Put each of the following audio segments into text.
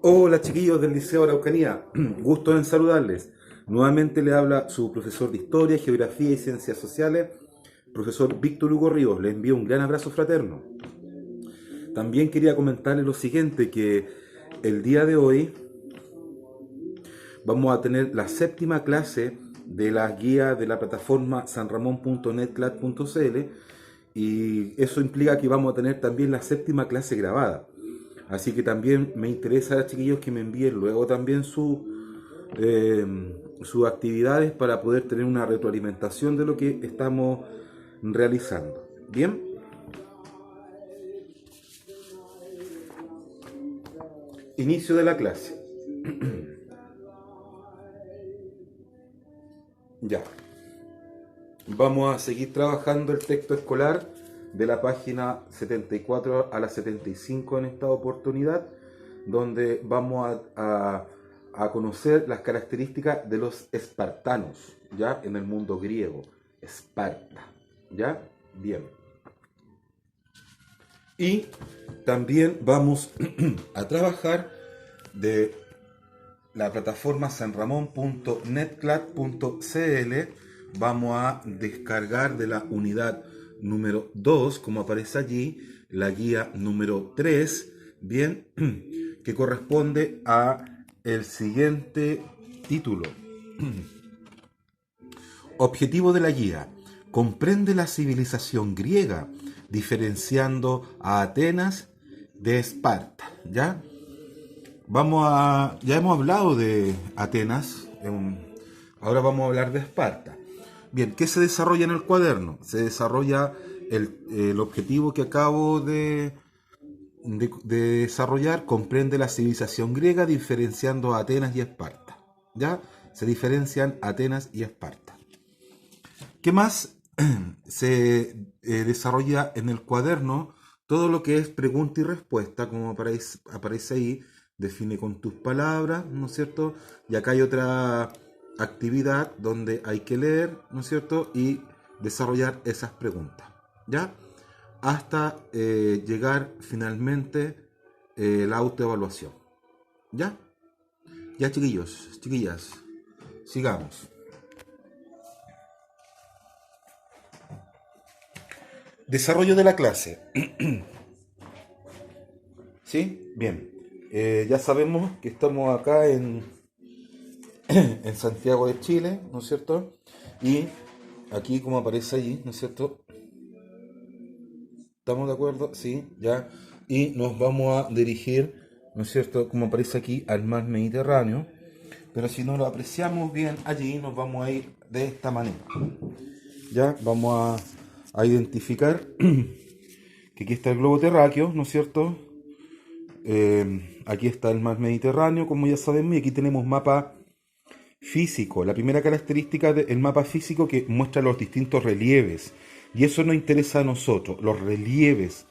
Hola chiquillos del Liceo Araucanía, gusto en saludarles. Nuevamente le habla su profesor de Historia, Geografía y Ciencias Sociales, profesor Víctor Hugo Ríos. Le envío un gran abrazo fraterno. También quería comentarles lo siguiente, que el día de hoy vamos a tener la séptima clase de la guía de la plataforma sanramon.netclat.cl y eso implica que vamos a tener también la séptima clase grabada. Así que también me interesa, chiquillos, que me envíen luego también eh, sus actividades para poder tener una retroalimentación de lo que estamos realizando. Bien, inicio de la clase. Ya, vamos a seguir trabajando el texto escolar de la página 74 a la 75 en esta oportunidad, donde vamos a conocer las características de los espartanos, ya en el mundo griego, Esparta, ya, bien. Y también vamos a trabajar de la plataforma sanramon.netclat.cl. Vamos a descargar de la unidad número 2, como aparece allí, la guía número 3, bien, que corresponde a el siguiente título. Objetivo de la guía: comprende la civilización griega, diferenciando a Atenas de Esparta. ¿Ya? Ya hemos hablado de Atenas, ahora vamos a hablar de Esparta. Bien, ¿qué se desarrolla en el cuaderno? Se desarrolla el objetivo que acabo de desarrollar, comprende la civilización griega, diferenciando a Atenas y Esparta. ¿Ya? Se diferencian Atenas y Esparta. ¿Qué más? Se desarrolla en el cuaderno todo lo que es pregunta y respuesta, como aparece ahí. Define con tus palabras, ¿no es cierto? Y acá hay otra actividad donde hay que leer, ¿no es cierto? Y desarrollar esas preguntas, ¿ya? Hasta llegar finalmente la autoevaluación, ¿ya? Ya, chiquillos, chiquillas, sigamos. Desarrollo de la clase. ¿Sí? Bien. Ya sabemos que estamos acá en Santiago de Chile, ¿no es cierto? Y aquí, como aparece allí, ¿no es cierto? ¿Estamos de acuerdo? Sí, ya. Y nos vamos a dirigir, ¿no es cierto? Como aparece aquí, al mar Mediterráneo. Pero si no lo apreciamos bien allí, nos vamos a ir de esta manera. Ya, vamos a identificar que aquí está el globo terráqueo, ¿no es cierto? Aquí está el mar Mediterráneo, como ya sabemos, y aquí tenemos mapa físico. La primera característica del mapa físico que muestra los distintos relieves. Y eso nos interesa a nosotros, los relieves,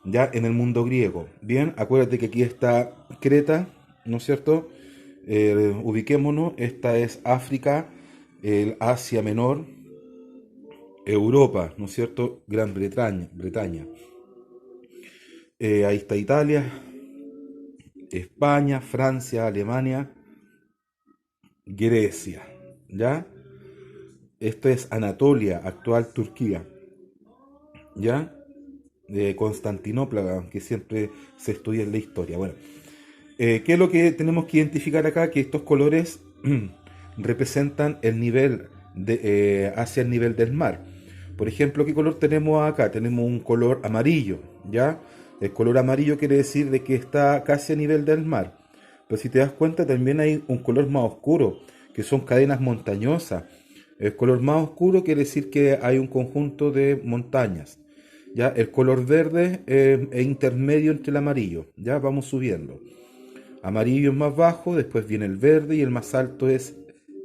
ya en el mundo griego. Bien, acuérdate que aquí está Creta, ¿no es cierto? Ubiquémonos, esta es África, el Asia Menor, Europa, ¿no es cierto? Gran Bretaña. Ahí está Italia, España, Francia, Alemania, Grecia, ¿ya? Esto es Anatolia, actual Turquía, ¿ya? De Constantinopla, que siempre se estudia en la historia. Bueno, ¿qué es lo que tenemos que identificar acá? Que estos colores representan el nivel hacia el nivel del mar. Por ejemplo, ¿qué color tenemos acá? Tenemos un color amarillo, ¿ya? El color amarillo quiere decir de que está casi a nivel del mar. Pero si te das cuenta, también hay un color más oscuro, que son cadenas montañosas. El color más oscuro quiere decir que hay un conjunto de montañas. ¿Ya? El color verde es intermedio entre el amarillo. Ya vamos subiendo. Amarillo es más bajo, después viene el verde y el más alto es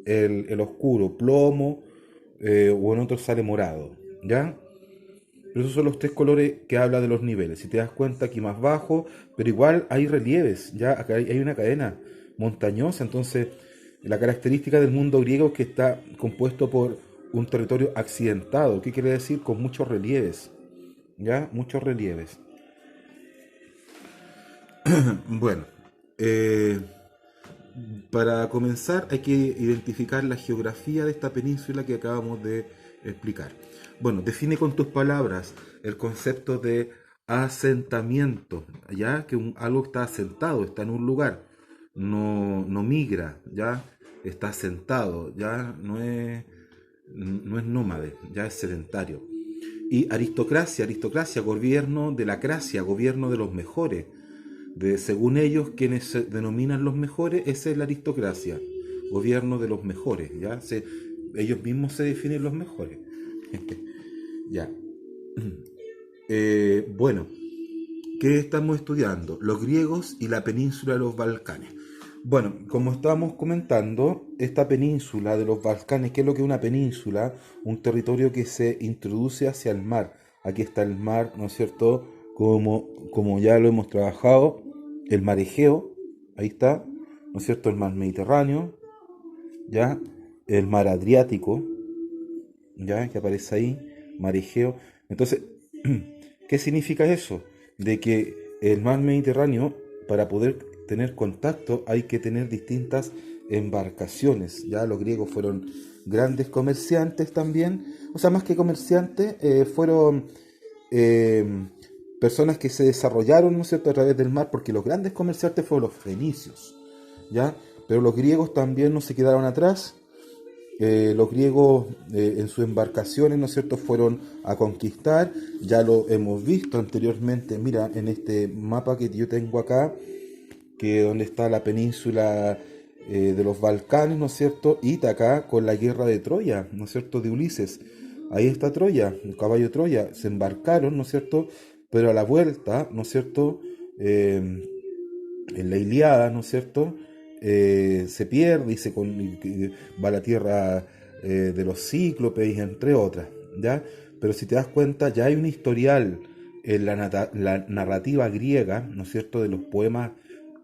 el oscuro, plomo, o en otros sale morado. ¿Ya? Pero esos son los tres colores que habla de los niveles. Si te das cuenta, aquí más bajo, pero igual hay relieves. Ya acá hay una cadena montañosa. Entonces, la característica del mundo griego es que está compuesto por un territorio accidentado. ¿Qué quiere decir? Con muchos relieves. ¿Ya? Muchos relieves. Bueno. Eh, para comenzar hay que identificar la geografía de esta península que acabamos de explicar. Bueno, define con tus palabras el concepto de asentamiento, ya que algo está asentado, está en un lugar, no migra, ya está asentado, ya no es nómade, ya es sedentario. Y aristocracia, gobierno de la cracia, gobierno de los mejores. Según ellos, quienes se denominan los mejores, esa es la aristocracia, gobierno de los mejores, ¿ya? Ellos mismos se definen los mejores. Ya. Bueno, ¿qué estamos estudiando? Los griegos y la península de los Balcanes. Bueno, como estábamos comentando, esta península de los Balcanes, ¿qué es lo que es una península? Un territorio que se introduce hacia el mar. Aquí está el mar, ¿no es cierto? Como ya lo hemos trabajado, el mar Egeo, ahí está, ¿no es cierto? El mar Mediterráneo, ¿ya? El mar Adriático, ¿ya? Que aparece ahí, mar Egeo. Entonces, ¿qué significa eso? De que el mar Mediterráneo, para poder tener contacto, hay que tener distintas embarcaciones. Ya los griegos fueron grandes comerciantes también. O sea, más que comerciantes, fueron eh, personas que se desarrollaron, ¿no es cierto?, a través del mar, porque los grandes comerciantes fueron los fenicios, ¿ya? Pero los griegos también no se quedaron atrás. Los griegos en sus embarcaciones, ¿no es cierto?, fueron a conquistar. Ya lo hemos visto anteriormente, mira, en este mapa que yo tengo acá, que donde está la península de los Balcanes, ¿no es cierto?, Ítaca, con la guerra de Troya, ¿no es cierto?, de Ulises. Ahí está Troya, el caballo de Troya. Se embarcaron, ¿no es cierto?, pero a la vuelta, ¿no es cierto?, en la Ilíada, ¿no es cierto?, se pierde y va a la tierra de los cíclopes, entre otras, ¿ya? Pero si te das cuenta, ya hay un historial en la narrativa griega, ¿no es cierto?, de los poemas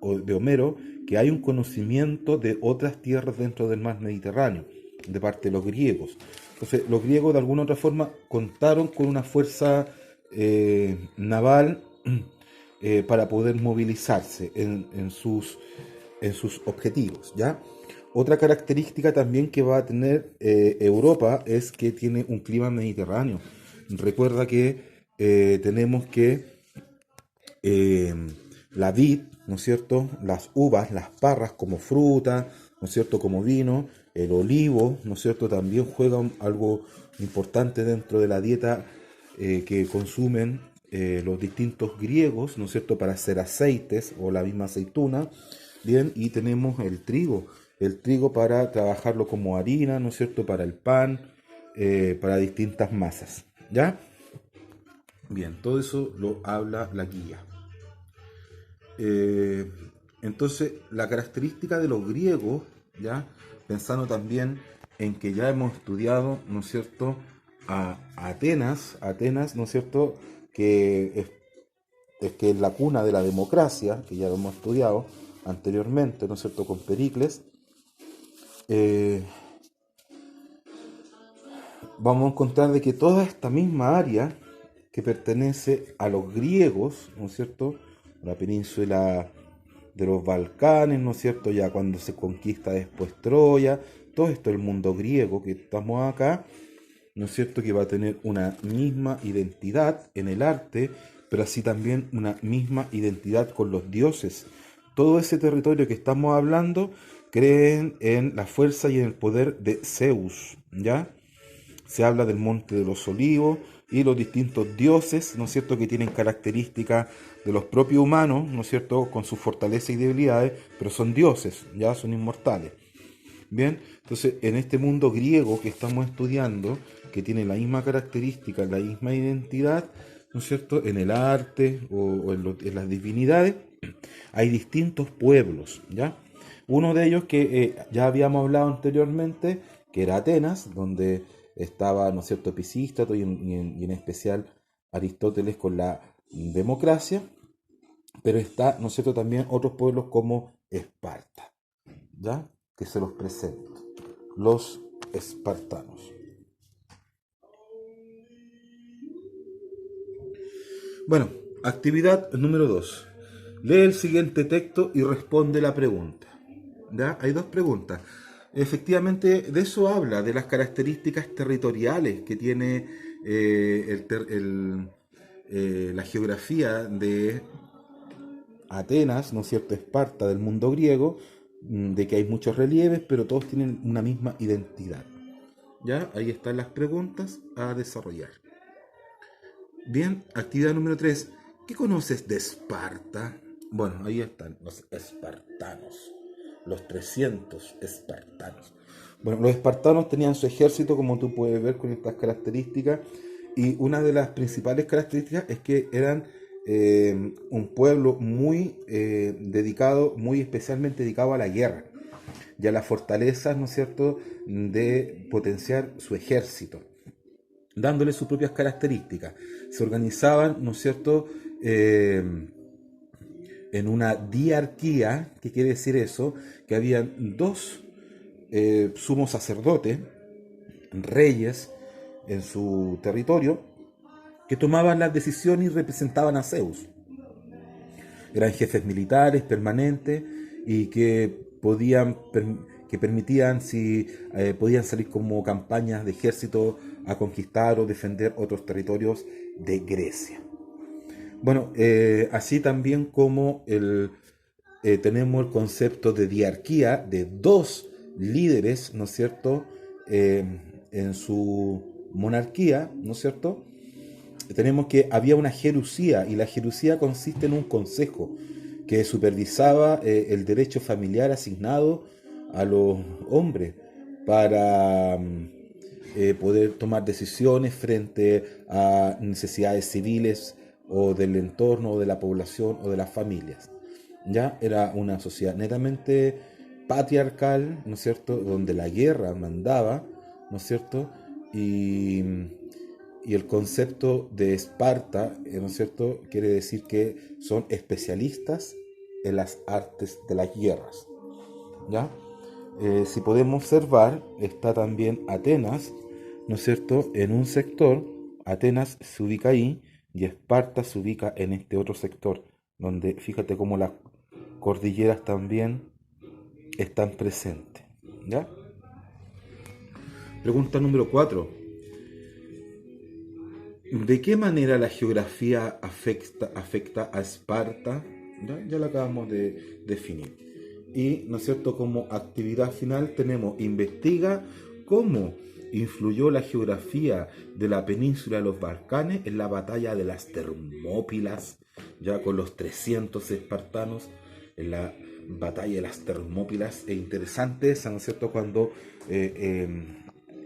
de Homero, que hay un conocimiento de otras tierras dentro del mar Mediterráneo, de parte de los griegos. Entonces, los griegos de alguna u otra forma contaron con una fuerza naval para poder movilizarse en sus objetivos, ¿ya? Otra característica también que va a tener Europa es que tiene un clima mediterráneo. Recuerda que tenemos que eh, la vid, ¿no es cierto?, las uvas, las parras como fruta, ¿no es cierto?, como vino, el olivo, ¿no es cierto?, también juega algo importante dentro de la dieta que consumen los distintos griegos, ¿no es cierto?, para hacer aceites o la misma aceituna. Bien, y tenemos el trigo para trabajarlo como harina, ¿no es cierto?, para el pan, para distintas masas, ¿ya? Bien, todo eso lo habla la guía. Eh, entonces, la característica de los griegos, ¿ya? Pensando también en que ya hemos estudiado, ¿no es cierto?, a Atenas, ¿no es cierto?, que es la cuna de la democracia, que ya lo hemos estudiado anteriormente, ¿no es cierto?, con Pericles. Eh, Vamos a encontrar de que toda esta misma área que pertenece a los griegos, ¿no es cierto?, la península de los Balcanes, ¿no es cierto?, ya cuando se conquista después Troya, todo esto el mundo griego que estamos acá, ¿no es cierto?, que va a tener una misma identidad en el arte, pero así también una misma identidad con los dioses. Todo ese territorio que estamos hablando creen en la fuerza y en el poder de Zeus, ¿ya? Se habla del Monte de los Olivos y los distintos dioses, ¿no es cierto?, que tienen características de los propios humanos, ¿no es cierto?, con sus fortalezas y debilidades, pero son dioses, ya son inmortales. Bien, entonces en este mundo griego que estamos estudiando, que tiene la misma característica, la misma identidad, ¿no es cierto?, en el arte o en las divinidades, hay distintos pueblos, ¿ya? Uno de ellos que ya habíamos hablado anteriormente, que era Atenas, donde estaba, ¿no es cierto?, Pisístrato y en especial Aristóteles con la democracia, pero está, ¿no es cierto?, también otros pueblos como Esparta, ¿ya? Que se los presento. Los espartanos. Bueno, actividad número 2. Lee el siguiente texto y responde la pregunta. ¿Ya? Hay dos preguntas. Efectivamente, de eso habla, de las características territoriales que tiene la geografía de Atenas, ¿no es cierto?, Esparta, del mundo griego, de que hay muchos relieves, pero todos tienen una misma identidad. ¿Ya? Ahí están las preguntas a desarrollar. Bien, actividad número 3. ¿Qué conoces de Esparta? Bueno, ahí están los espartanos, los 300 espartanos. Bueno, los espartanos tenían su ejército, como tú puedes ver, con estas características, y una de las principales características es que eran un pueblo muy dedicado, muy especialmente dedicado a la guerra y a las fortalezas, ¿no es cierto?, de potenciar su ejército, dándole sus propias características. Se organizaban, ¿no es cierto?, en una diarquía. ¿Qué quiere decir eso? Que habían dos sumos sacerdotes, reyes, en su territorio, que tomaban las decisiones y representaban a Zeus. Eran jefes militares permanentes y que permitían, si podían salir como campañas de ejército a conquistar o defender otros territorios de Grecia. Bueno, así también como tenemos el concepto de diarquía de dos líderes, ¿no es cierto?, en su monarquía, ¿no es cierto? Tenemos que había una jerusía, y la jerusía consiste en un consejo que supervisaba el derecho familiar asignado a los hombres para poder tomar decisiones frente a necesidades civiles o del entorno o de la población o de las familias. Ya era una sociedad netamente patriarcal, ¿no es cierto?, donde la guerra mandaba, ¿no es cierto?, y el concepto de Esparta, ¿no es cierto?, quiere decir que son especialistas en las artes de las guerras. ¿Ya? Si podemos observar, está también Atenas, ¿no es cierto?, en un sector. Atenas se ubica ahí y Esparta se ubica en este otro sector, donde fíjate cómo las cordilleras también están presentes. ¿Ya? Pregunta número 4. ¿De qué manera la geografía afecta a Esparta? Ya la acabamos de definir. Y, ¿no es cierto?, como actividad final tenemos: investiga cómo influyó la geografía de la península de los Balcanes en la batalla de las Termópilas, ya con los 300 espartanos en la batalla de las Termópilas. Es interesante esa, ¿no es cierto?, cuando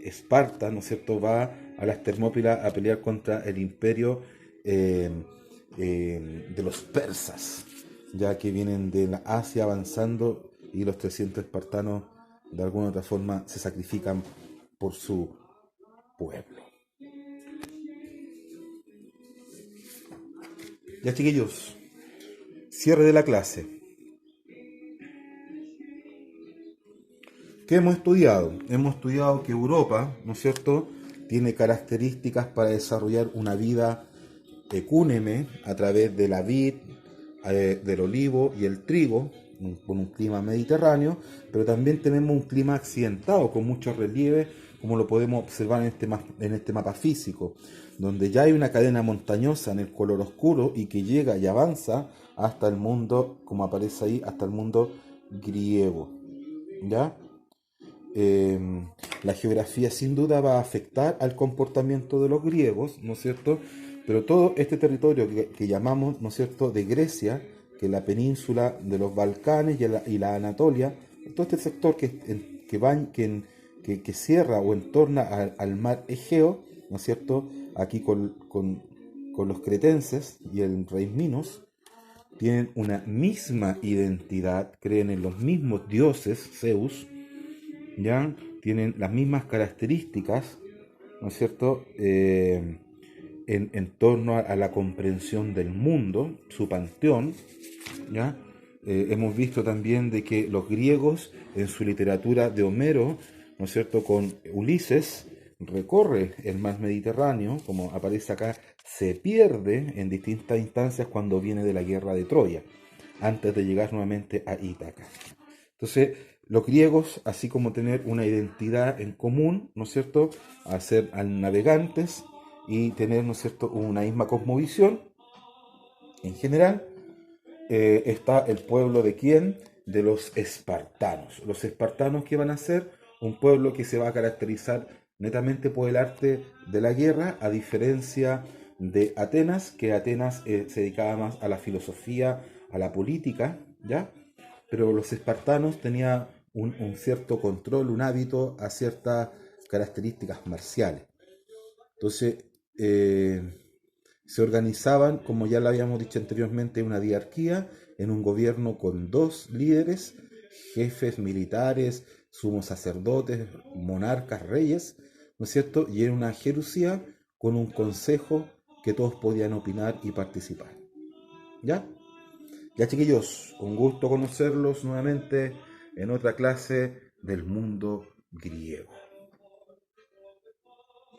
Esparta, ¿no es cierto?, va a las Termópilas a pelear contra el imperio de los persas, ya que vienen de la Asia avanzando, y los 300 espartanos de alguna u otra forma se sacrifican por su pueblo. Ya, chiquillos, cierre de la clase. ¿Qué hemos estudiado? Hemos estudiado que Europa, ¿no es cierto?, tiene características para desarrollar una vida ecúneme a través de la vid, del olivo y el trigo, con un clima mediterráneo, pero también tenemos un clima accidentado, con muchos relieves, como lo podemos observar en este mapa físico, donde ya hay una cadena montañosa en el color oscuro y que llega y avanza hasta el mundo, como aparece ahí, hasta el mundo griego. ¿Ya? La geografía sin duda va a afectar al comportamiento de los griegos, ¿no es cierto? Pero todo este territorio que llamamos, ¿no es cierto?, de Grecia, que es la península de los Balcanes y la Anatolia, todo este sector que cierra o entorna al mar Egeo, ¿no es cierto?, aquí con los cretenses y el rey Minos, tienen una misma identidad, creen en los mismos dioses, Zeus, ¿ya? Tienen las mismas características, ¿no es cierto?, en torno a la comprensión del mundo, su panteón, ¿ya? Hemos visto también de que los griegos, en su literatura de Homero, ¿no es cierto?, con Ulises, recorre el mar Mediterráneo, como aparece acá, se pierde en distintas instancias cuando viene de la guerra de Troya. antes de llegar nuevamente a Ítaca. Entonces, los griegos, así como tener una identidad en común, ¿no es cierto?, a ser navegantes y tener, ¿no es cierto?, una misma cosmovisión, en general, está el pueblo de quién? De los espartanos. Los espartanos, ¿qué van a ser? Un pueblo que se va a caracterizar netamente por el arte de la guerra, a diferencia de Atenas, que Atenas se dedicaba más a la filosofía, a la política, ¿ya? Pero los espartanos tenían un cierto control, un hábito a ciertas características marciales. Entonces, se organizaban, como ya lo habíamos dicho anteriormente, una diarquía en un gobierno con dos líderes, jefes militares, sumos sacerdotes, monarcas, reyes, ¿no es cierto? Y en una jerusía con un consejo que todos podían opinar y participar. ¿Ya? Ya, chiquillos, un gusto conocerlos nuevamente en otra clase del mundo griego.